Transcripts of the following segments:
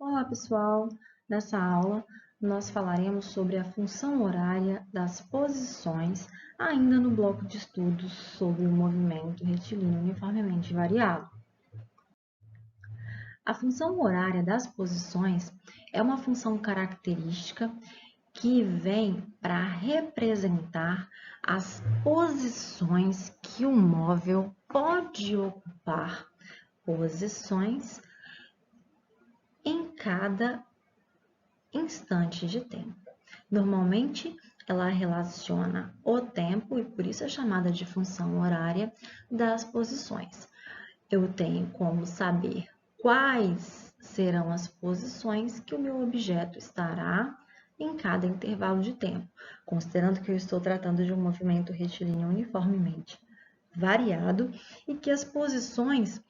Olá, pessoal! Nessa aula, nós falaremos sobre a função horária das posições, ainda no bloco de estudos sobre o movimento retilíneo uniformemente variado. A função horária das posições é uma função característica que vem para representar as posições que o móvel pode ocupar, posições em cada instante de tempo. Normalmente, ela relaciona o tempo e por isso é chamada de função horária das posições. Eu tenho como saber quais serão as posições que o meu objeto estará em cada intervalo de tempo, considerando que eu estou tratando de um movimento retilíneo uniformemente variado e que as posições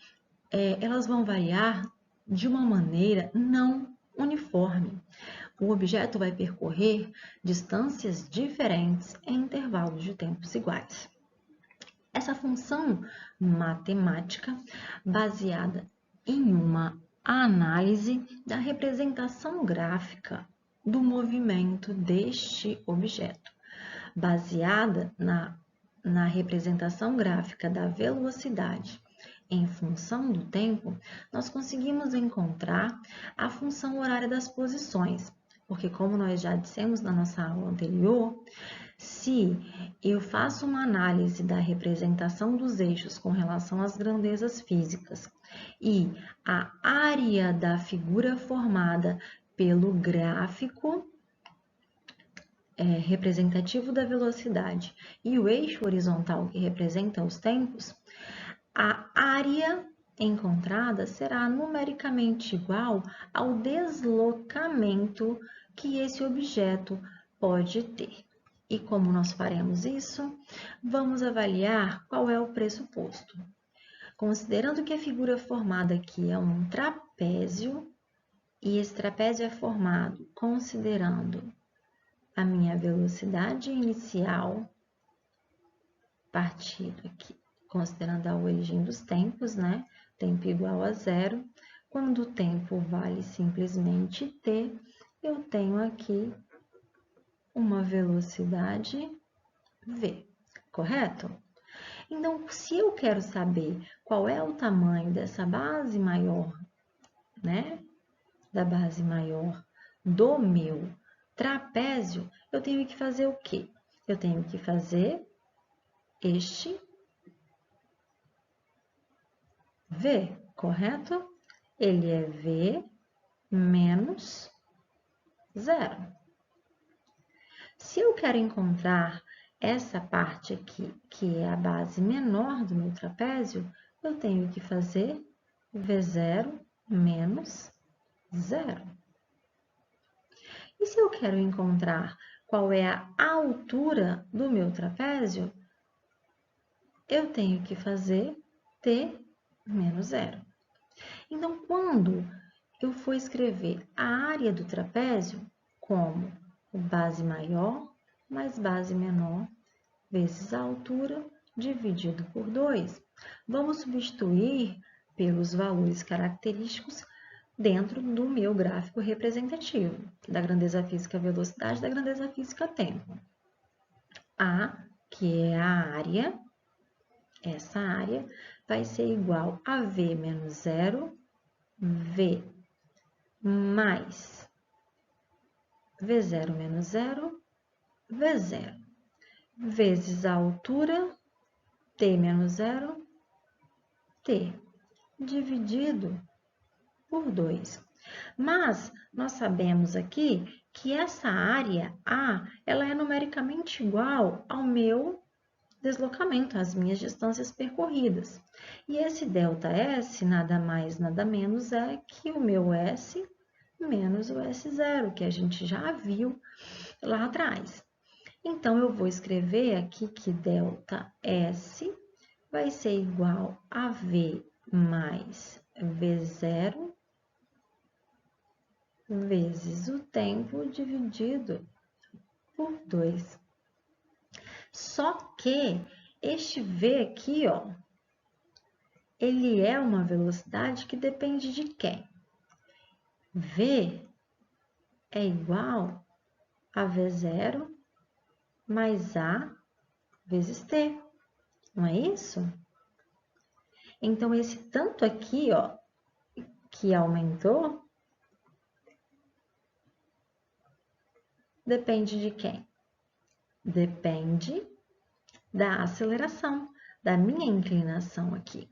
elas vão variar de uma maneira não uniforme. O objeto vai percorrer distâncias diferentes em intervalos de tempos iguais. Essa função matemática, baseada em uma análise da representação gráfica do movimento deste objeto, baseada na representação gráfica da velocidade em função do tempo, nós conseguimos encontrar a função horária das posições, porque como nós já dissemos na nossa aula anterior, se eu faço uma análise da representação dos eixos com relação às grandezas físicas e a área da figura formada pelo gráfico representativo da velocidade e o eixo horizontal que representa os tempos, a área encontrada será numericamente igual ao deslocamento que esse objeto pode ter. E como nós faremos isso? Vamos avaliar qual é o pressuposto. Considerando que a figura formada aqui é um trapézio, e esse trapézio é formado considerando a minha velocidade inicial, partindo aqui, considerando a origem dos tempos, né? Tempo igual a zero. Quando o tempo vale simplesmente t, eu tenho aqui uma velocidade v, correto? Então, se eu quero saber qual é o tamanho dessa base maior, né? Da base maior do meu trapézio, eu tenho que fazer o quê? Eu tenho que fazer este V, correto? Ele é V menos zero. Se eu quero encontrar essa parte aqui, que é a base menor do meu trapézio, eu tenho que fazer V0 menos zero. E se eu quero encontrar qual é a altura do meu trapézio, eu tenho que fazer T menos zero. Então, quando eu for escrever a área do trapézio como base maior mais base menor vezes a altura dividido por 2, vamos substituir pelos valores característicos dentro do meu gráfico representativo, da grandeza física velocidade, da grandeza física tempo. A, que é a área, essa área vai ser igual a V menos zero, V mais V0 menos zero, V0, vezes a altura, T menos zero, T, dividido por 2. Mas nós sabemos aqui que essa área A, ela é numericamente igual ao meu deslocamento, às minhas distâncias percorridas. E esse ΔS nada mais, nada menos é que o meu S menos o S0, que a gente já viu lá atrás. Então, eu vou escrever aqui que ΔS vai ser igual a V mais V0 vezes o tempo dividido por 2. Só que este V aqui, ó, ele é uma velocidade que depende de quem? V é igual a V0 mais A vezes T, não é isso? Então, esse tanto aqui, ó, que aumentou, depende de quem? Depende da aceleração, da minha inclinação aqui.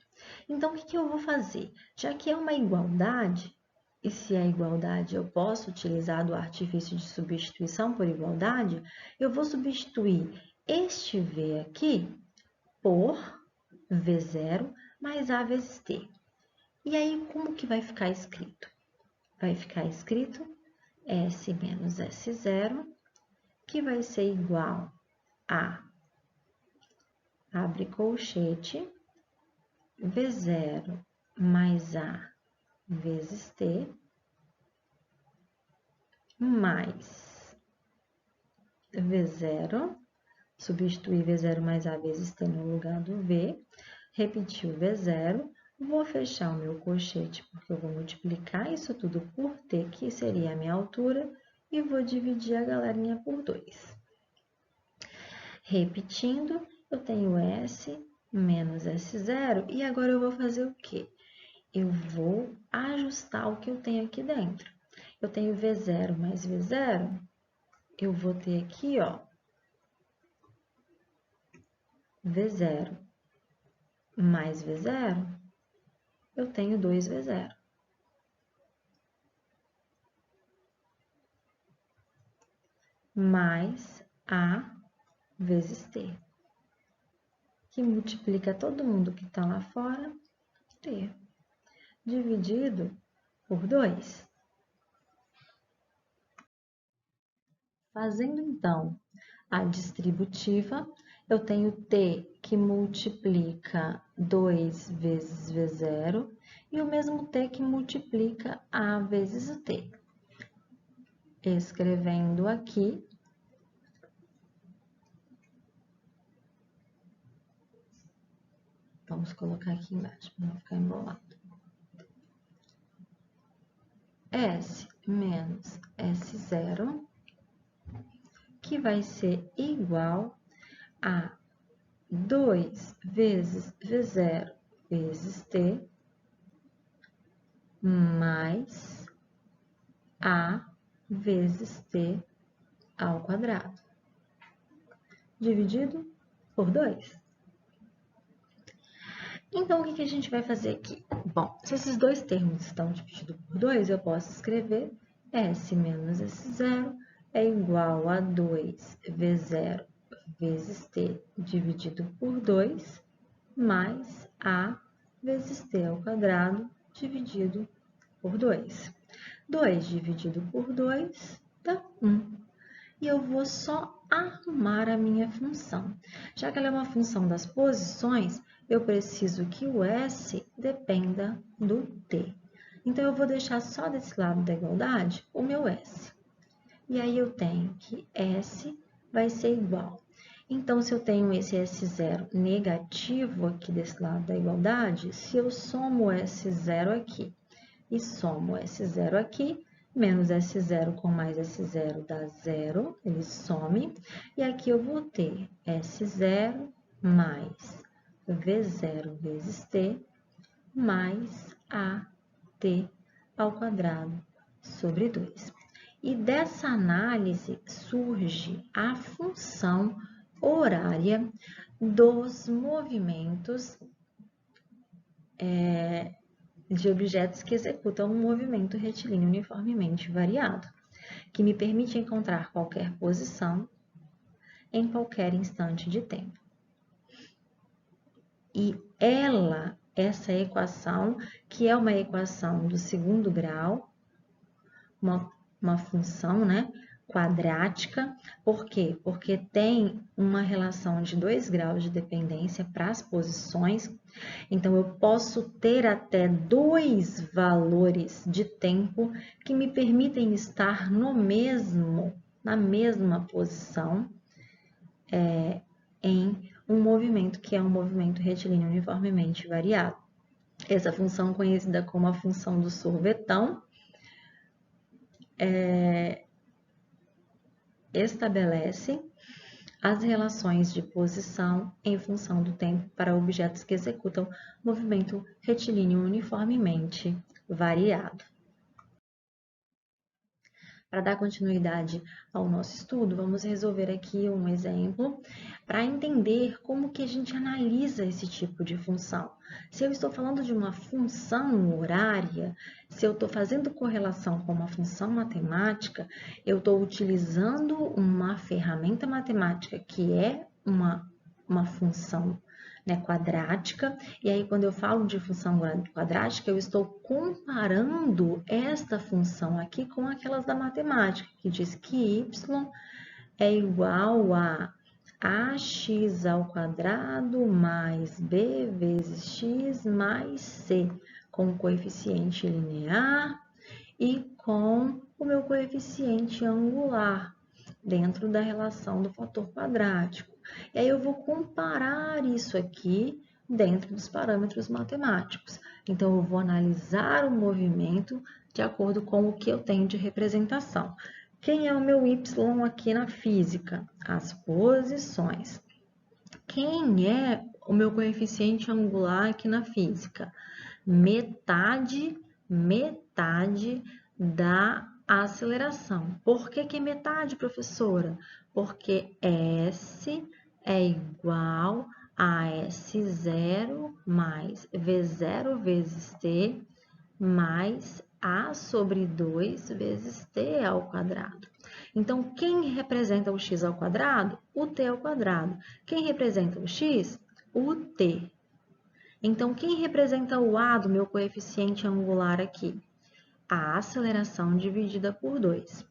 Então, o que eu vou fazer? Já que é uma igualdade, e se é igualdade eu posso utilizar do artifício de substituição por igualdade, eu vou substituir este V aqui por V0 mais A vezes T. E aí, como que vai ficar escrito? Vai ficar escrito S menos S0, que vai ser igual a, abre colchete, V0 mais A vezes T, mais V0, substituir V0 mais A vezes T no lugar do V, repetir o V0, vou fechar o meu colchete, porque eu vou multiplicar isso tudo por T, que seria a minha altura, e vou dividir a galerinha por 2. Repetindo, eu tenho S menos S0, e agora eu vou fazer o quê? Eu vou ajustar o que eu tenho aqui dentro. Eu tenho V0 mais V0, eu vou ter aqui, ó, V0 mais V0, eu tenho 2V0. Mais A vezes T, que multiplica todo mundo que está lá fora, T, dividido por 2. Fazendo, então, a distributiva, eu tenho T que multiplica 2 vezes V0 e o mesmo T que multiplica A vezes o T. Escrevendo aqui, vamos colocar aqui embaixo para não ficar embolado. S menos S0, que vai ser igual a 2 vezes V0 vezes T, mais A vezes T ao quadrado, dividido por 2. Então, o que a gente vai fazer aqui? Bom, se esses dois termos estão divididos por 2, eu posso escrever S menos S0 é igual a 2 V0 vezes T dividido por 2, mais A vezes T ao quadrado dividido por 2. 2 dividido por 2 dá 1. E eu vou só arrumar a minha função. Já que ela é uma função das posições, eu preciso que o S dependa do T. Então, eu vou deixar só desse lado da igualdade o meu S. E aí, eu tenho que S vai ser igual. Então, se eu tenho esse S0 negativo aqui desse lado da igualdade, se eu somo S0 aqui e somo S0 aqui, menos S0 com mais S0 dá 0, ele some. E aqui eu vou ter S0 mais V0 vezes T, mais AT ao quadrado sobre 2. E dessa análise surge a função horária dos movimentos de objetos que executam um movimento retilíneo uniformemente variado, que me permite encontrar qualquer posição em qualquer instante de tempo. E essa equação, que é uma equação do segundo grau, uma função, né, quadrática. Por quê? Porque tem uma relação de 2 graus de dependência para as posições. Então, eu posso ter até 2 valores de tempo que me permitem estar na mesma posição em um movimento que é um movimento retilíneo uniformemente variado. Essa função é conhecida como a função do sorvetão, estabelece as relações de posição em função do tempo para objetos que executam movimento retilíneo uniformemente variado. Para dar continuidade ao nosso estudo, vamos resolver aqui um exemplo para entender como que a gente analisa esse tipo de função. Se eu estou falando de uma função horária, se eu estou fazendo correlação com uma função matemática, eu estou utilizando uma ferramenta matemática que é uma função, né, quadrática, e aí quando eu falo de função quadrática, eu estou comparando esta função aqui com aquelas da matemática, que diz que y é igual a ax ao quadrado mais b vezes x mais c, com o coeficiente linear e com o meu coeficiente angular, dentro da relação do fator quadrático. E aí eu vou comparar isso aqui dentro dos parâmetros matemáticos. Então, eu vou analisar o movimento de acordo com o que eu tenho de representação. Quem é o meu y aqui na física? As posições. Quem é o meu coeficiente angular aqui na física? Metade da aceleração. Por que metade, professora? Porque S é igual a S0 mais V0 vezes T mais A sobre 2 vezes T ao quadrado. Então, quem representa o x ao quadrado? O t ao quadrado. Quem representa o x? O t. Então, quem representa o a do meu coeficiente angular aqui? A aceleração dividida por 2.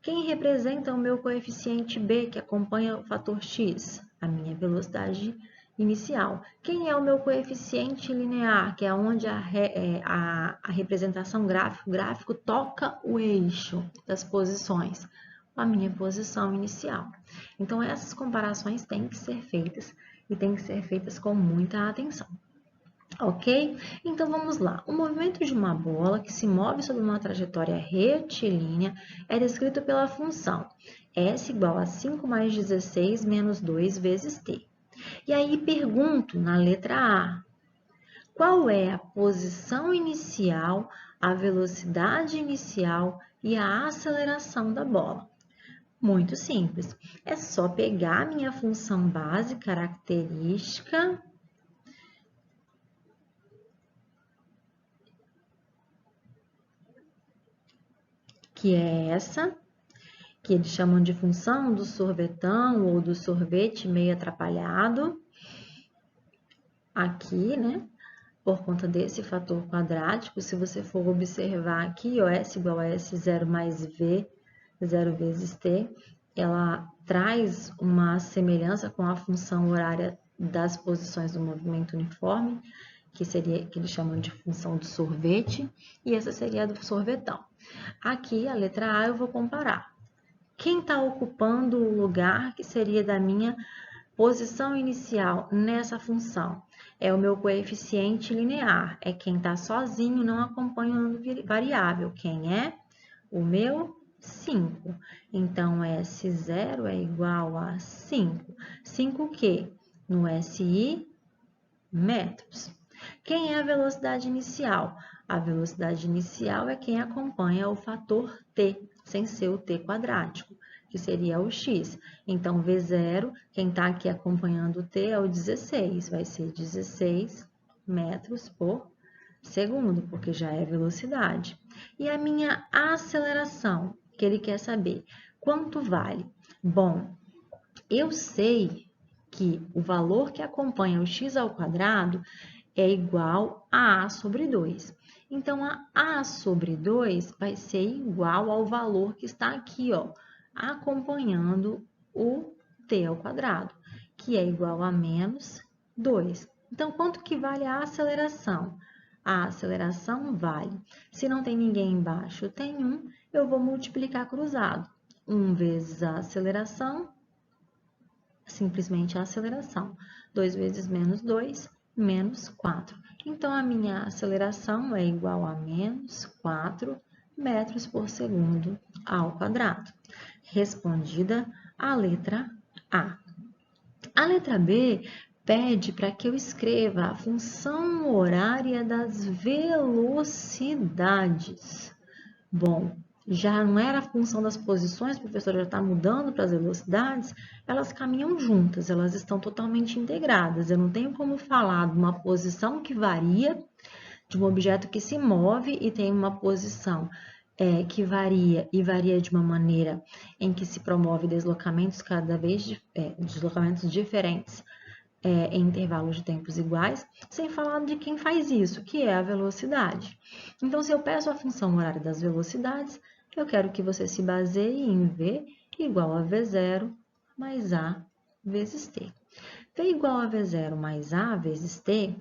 Quem representa o meu coeficiente b, que acompanha o fator x? A minha velocidade inicial. Quem é o meu coeficiente linear, que é onde a representação gráfico toca o eixo das posições? A minha posição inicial. Então, essas comparações têm que ser feitas e têm que ser feitas com muita atenção. Ok? Então, vamos lá. O movimento de uma bola que se move sobre uma trajetória retilínea é descrito pela função S igual a 5 mais 16 menos 2 vezes t. E aí, pergunto na letra A, qual é a posição inicial, a velocidade inicial e a aceleração da bola? Muito simples. É só pegar a minha função base característica, que é essa, que eles chamam de função do sorvetão ou do sorvete meio atrapalhado, aqui, né? Por conta desse fator quadrático, se você for observar aqui, ó, S igual a S0 mais V, 0 vezes T, ela traz uma semelhança com a função horária das posições do movimento uniforme, que eles chamam de função do sorvete, e essa seria a do sorvetão. Aqui, a letra A, eu vou comparar. Quem está ocupando o lugar que seria da minha posição inicial nessa função? É o meu coeficiente linear, é quem está sozinho, não acompanhando variável. Quem é? O meu 5. Então, S0 é igual a 5. 5 o quê? No SI, metros. Quem é a velocidade inicial? A velocidade inicial é quem acompanha o fator t, sem ser o t quadrático, que seria o x. Então, V0, quem está aqui acompanhando o t é o 16, vai ser 16 metros por segundo, porque já é velocidade. E a minha aceleração, que ele quer saber, quanto vale? Bom, eu sei que o valor que acompanha o x ao quadrado é igual a A sobre 2. Então, a sobre 2 vai ser igual ao valor que está aqui, ó, acompanhando o t ao quadrado, que é igual a menos 2. Então, quanto que vale a aceleração? A aceleração vale, se não tem ninguém embaixo, tem 1, eu vou multiplicar cruzado. 1 vezes a aceleração, simplesmente a aceleração. 2 vezes menos 2, menos 4. Então, a minha aceleração é igual a menos 4 metros por segundo ao quadrado. Respondida a letra A. A letra B pede para que eu escreva a função horária das velocidades. Bom, já não era a função das posições, o professor já está mudando para as velocidades, elas caminham juntas, elas estão totalmente integradas. Eu não tenho como falar de uma posição que varia, de um objeto que se move e tem uma posição que varia de uma maneira em que se promove deslocamentos deslocamentos diferentes em intervalos de tempos iguais, sem falar de quem faz isso, que é a velocidade. Então, se eu peço a função horária das velocidades, eu quero que você se baseie em V igual a V0 mais A vezes T. V igual a V0 mais A vezes T,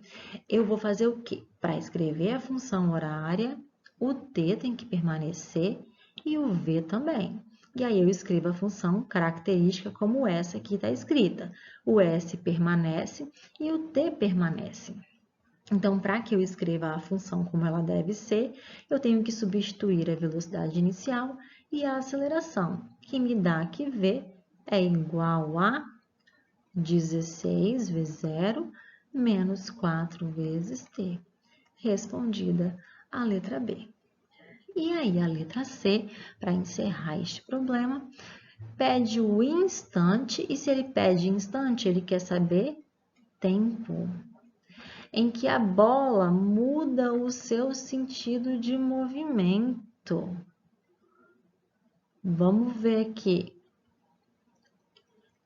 eu vou fazer o quê? Para escrever a função horária, o T tem que permanecer e o V também. E aí eu escrevo a função característica como essa aqui está escrita. O S permanece e o T permanece. Então, para que eu escreva a função como ela deve ser, eu tenho que substituir a velocidade inicial e a aceleração, que me dá que V é igual a 16 V0 menos 4 vezes T. Respondida a letra B. E aí, a letra C, para encerrar este problema, pede o instante, e se ele pede instante, ele quer saber tempo, em que a bola muda o seu sentido de movimento. Vamos ver aqui.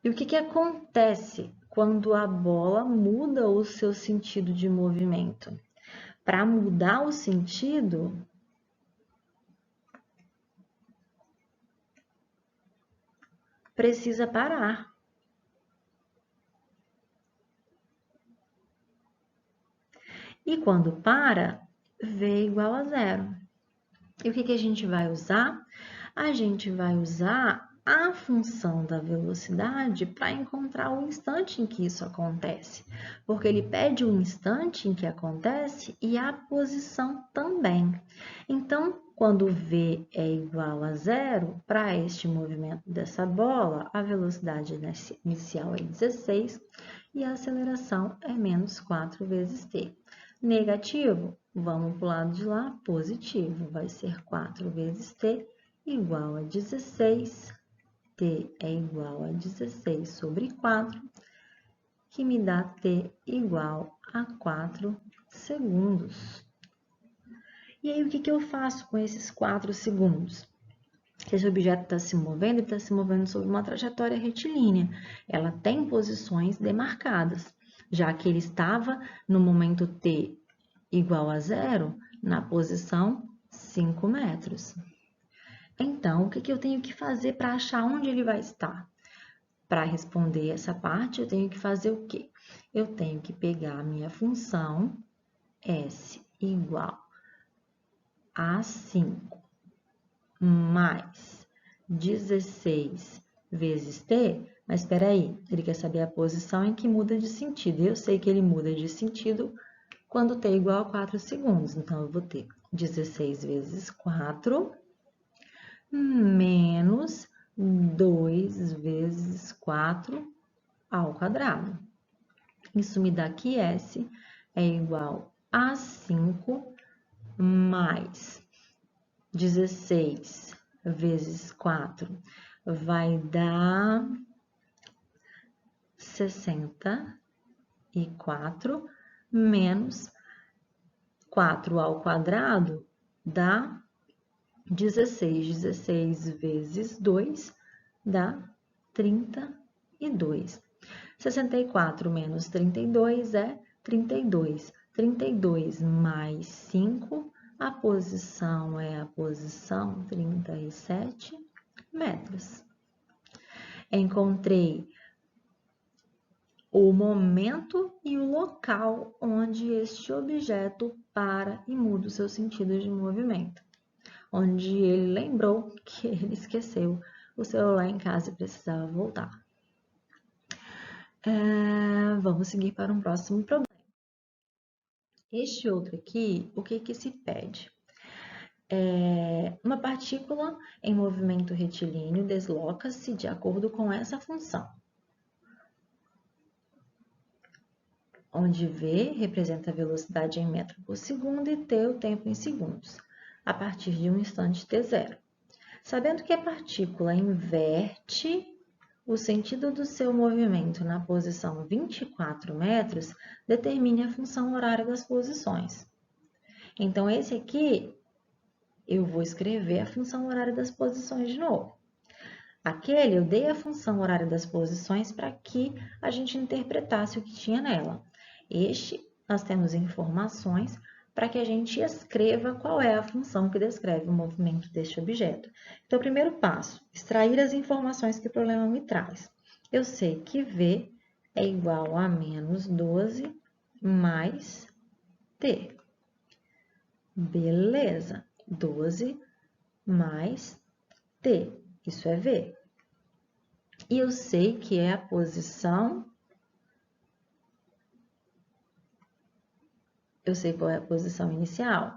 E o que acontece quando a bola muda o seu sentido de movimento? Para mudar o sentido, precisa parar. E quando para, V igual a zero. E o que a gente vai usar? A gente vai usar a função da velocidade para encontrar o instante em que isso acontece. Porque ele pede o instante em que acontece e a posição também. Então, quando V é igual a zero, para este movimento dessa bola, a velocidade inicial é 16 e a aceleração é menos 4 vezes t. Negativo, vamos para o lado de lá, positivo, vai ser 4 vezes t igual a 16. T é igual a 16 sobre 4, que me dá t igual a 4 segundos. E aí, o que eu faço com esses 4 segundos? Esse objeto está se movendo e está se movendo sobre uma trajetória retilínea. Ela tem posições demarcadas, já que ele estava no momento t igual a zero, na posição 5 metros. Então, o que eu tenho que fazer para achar onde ele vai estar? Para responder essa parte, eu tenho que fazer o quê? Eu tenho que pegar a minha função S igual a 5 mais 16 vezes t, mas espera aí, ele quer saber a posição em que muda de sentido. Eu sei que ele muda de sentido quando t é igual a 4 segundos. Então, eu vou ter 16 vezes 4 menos 2 vezes 4 ao quadrado. Isso me dá que S é igual a 5 mais 16 vezes 4 vai dar 64 menos 4 ao quadrado dá 16. 16 vezes 2 dá 32. 64 menos 32 é 32. 32 mais 5, a posição é a posição 37 metros. Encontrei o momento e o local onde este objeto para e muda o seu sentido de movimento. Onde ele lembrou que ele esqueceu o celular em casa e precisava voltar. Vamos seguir para um próximo problema. Este outro aqui, o que se pede? uma partícula em movimento retilíneo desloca-se de acordo com essa função, onde V representa a velocidade em metro por segundo e T o tempo em segundos, a partir de um instante t0. Sabendo que a partícula inverte o sentido do seu movimento na posição 24 metros, determine a função horária das posições. Então, esse aqui, eu vou escrever a função horária das posições de novo. Aquele, eu dei a função horária das posições para que a gente interpretasse o que tinha nela. Este, nós temos informações para que a gente escreva qual é a função que descreve o movimento deste objeto. Então, primeiro passo, extrair as informações que o problema me traz. Eu sei que V é igual a menos 12 mais T. Beleza, 12 mais T, isso é V. E eu sei que é a posição... Eu sei qual é a posição inicial?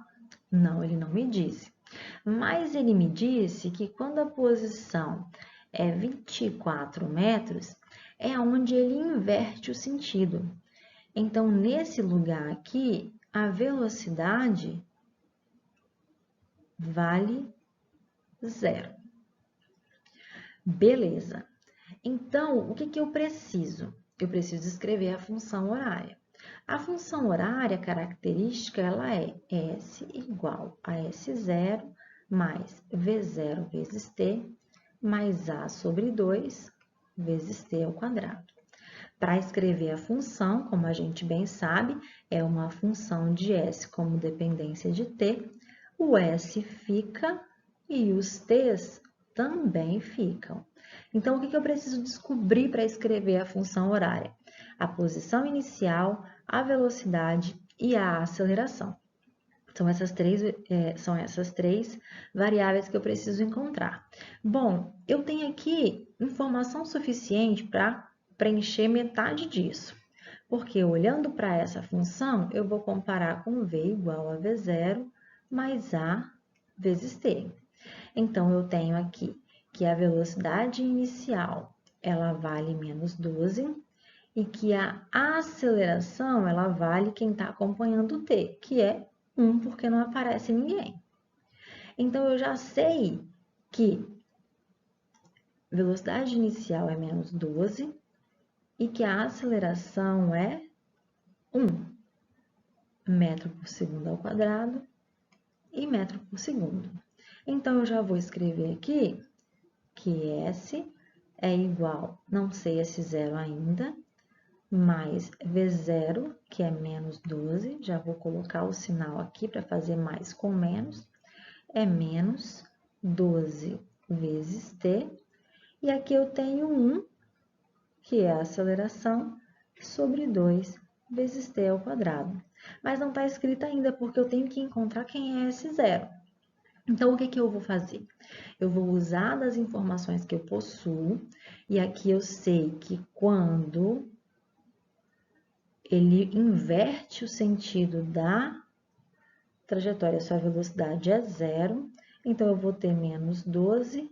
Não, ele não me disse. Mas ele me disse que quando a posição é 24 metros, é onde ele inverte o sentido. Então, nesse lugar aqui, a velocidade vale 0. Beleza. Então, o que eu preciso? Eu preciso escrever a função horária. A função horária característica, ela é S igual a S0 mais V0 vezes T mais A sobre 2 vezes T ao quadrado. Para escrever a função, como a gente bem sabe, é uma função de S como dependência de T, o S fica e os T's também ficam. Então, o que eu preciso descobrir para escrever a função horária? A posição inicial, a velocidade e a aceleração. São essas três variáveis que eu preciso encontrar. Bom, eu tenho aqui informação suficiente para preencher metade disso. Porque olhando para essa função, eu vou comparar com V igual a V0 mais A vezes T. Então, eu tenho aqui que a velocidade inicial, ela vale menos 12, e que a aceleração, ela vale quem está acompanhando o T, que é 1, porque não aparece ninguém. Então, eu já sei que velocidade inicial é menos 12 e que a aceleração é 1 metro por segundo ao quadrado e metro por segundo. Então, eu já vou escrever aqui que S é igual, não sei esse zero ainda, mais V0, que é menos 12, já vou colocar o sinal aqui para fazer mais com menos, é menos 12 vezes T, e aqui eu tenho 1, que é a aceleração, sobre 2 vezes T ao quadrado. Mas não está escrito ainda, porque eu tenho que encontrar quem é esse zero. Então, o que eu vou fazer? Eu vou usar das informações que eu possuo, e aqui eu sei que quando ele inverte o sentido da trajetória, sua velocidade é 0, então eu vou ter menos 12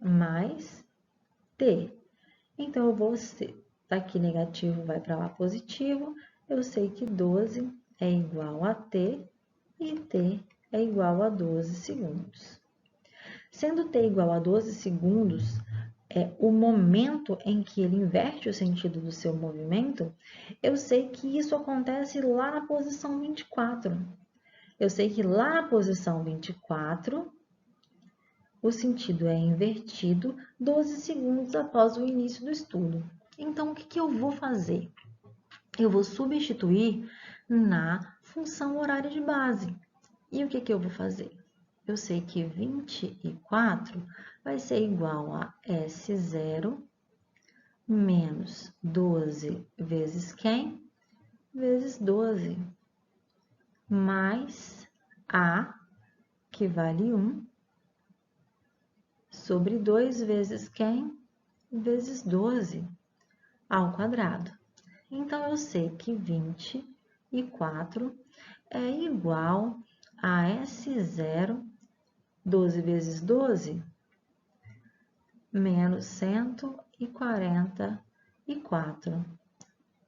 mais T. Então, eu vou ser, aqui negativo vai para lá positivo, eu sei que 12 é igual a T e T é igual a 12 segundos. Sendo T igual a 12 segundos, o momento em que ele inverte o sentido do seu movimento, eu sei que isso acontece lá na posição 24. Eu sei que lá na posição 24, o sentido é invertido 12 segundos após o início do estudo. Então, o que eu vou fazer? Eu vou substituir na função horária de base. E o que eu vou fazer? Eu sei que 24 vai ser igual a S0 menos 12 vezes quem? Vezes 12, mais A, que vale 1, sobre 2 vezes quem? Vezes 12, ao quadrado. Então, eu sei que 24 é igual a S0 12 vezes 12, menos 144,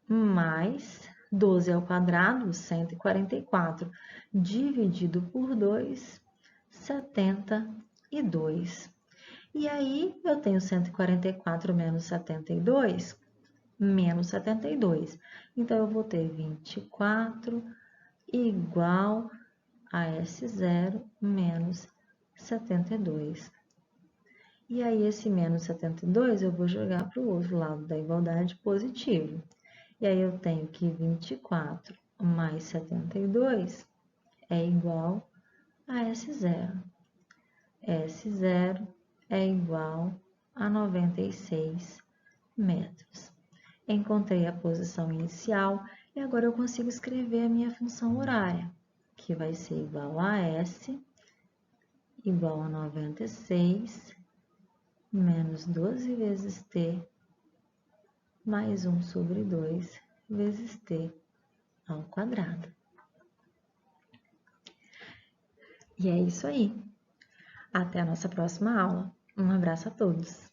mais 12 ao quadrado, 144, dividido por 2, 72. E aí, eu tenho 144 menos 72, menos 72. Então, eu vou ter 24 igual a S0 menos 72. E aí, esse menos 72 eu vou jogar para o outro lado da igualdade positivo. E aí, eu tenho que 24 mais 72 é igual a S0. S0 é igual a 96 metros. Encontrei a posição inicial e agora eu consigo escrever a minha função horária, que vai ser igual a S igual a 96 menos 12 vezes T mais 1 sobre 2 vezes T ao quadrado. E é isso aí. Até a nossa próxima aula. Um abraço a todos.